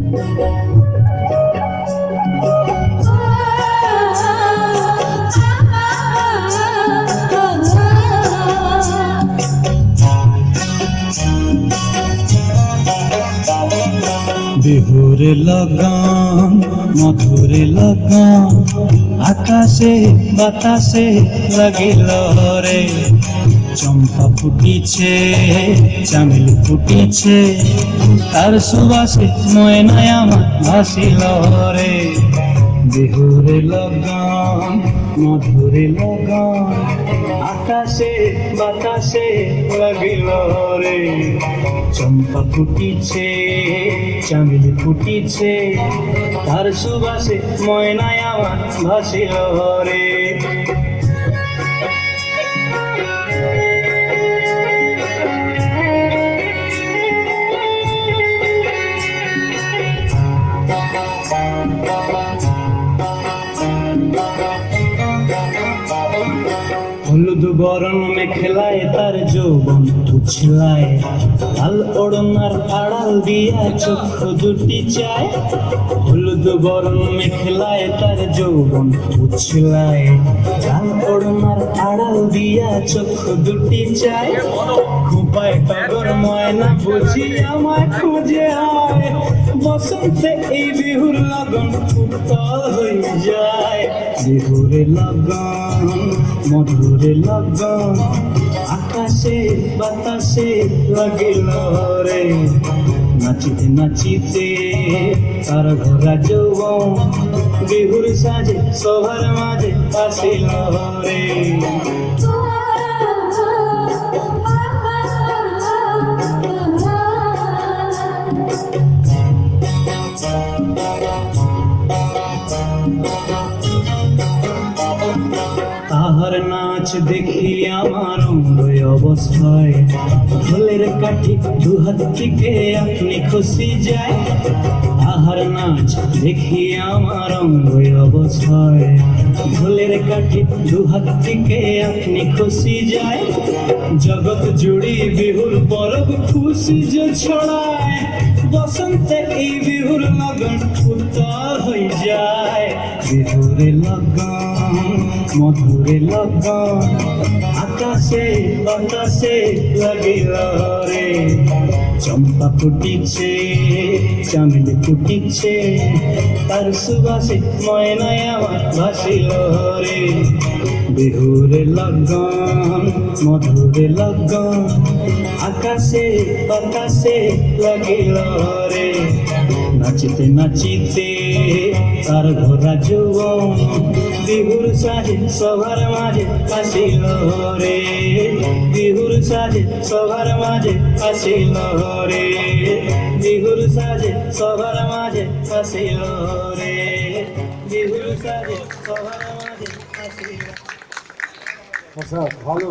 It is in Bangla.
বিহুর লগন মধুর লগন আকাশে বাতাসে লাগিল রে, চম্পা ফুটিছে চামেল ফুটিছে, তার সুবাসে ময়নায় আমার ভাসিল রে। বিহুর লগন মধুর লগন আকাশে বাতাসে লাগিল রে, চম্পা ফুটিছে চামেল ফুটিছে, তার সুবাসে ময়নায় আমার ভাসিল রে। হলুদ বরণ মেখলায় তার যৌবন উছলায়, লাল ওড়নার আড়াল দিয়া চক্ষু দুটি চায়। হলুদ বরণ মেখলায় তার যৌবন উছলায়, লাল ওড়নার আড়াল দিয়া চক্ষু দুটি চায়। খোঁপায় টগর ময়না বুঝি আমায় খুঁজে আয়, বসন্তে এই বিহুর লগন উত্তল হয়ে যায়। বিহুর লগন মধুর লগন আকাশে বাতাসে লাগিল রে, নাচিতে নাচিতে তার ঘোরা যৌবন বিহুর সাজে সবার মাঝে আসিল রে। তাহার নাচ দেখি আমার অঙ্গয় অবস্থায়, ঢোলের কাঠি দুহাত থেকে আপনি খুশি যায়। তাহার নাচ দেখি আমার অঙ্গয় অবস্থায়, ঢোলের কাঠি দুহাত থেকে আপনি খুশি যায়। জগৎ জুড়ি বিহুর পরব খুশি যে ছড়ায়, বসন্তে এই বিহুর লগন উত্তল হয়ে যায়। বিহুর লগন মধুর লগন আকাশে বাতাসে লাগিল রে, চম্পা ফুটিছে চামেল ফুটিছে, তার সুবাসে ময়নায় আমার ভাসিল রে। বিহুর লগন মধুর লগন আকাশে বাতাসে লাগিল রে, নাচিতে নাচিতে তার ঘোরা যৌবন বিহুর সাজে সবার মাঝে আসিল রে। বিহুর সাজে সবার মাঝে আসিল রে, বিহুর সাজে সবার মাঝে আসিল রে, বিহুর সাজে সবার মাঝে আসিল। আচ্ছা, ভালো।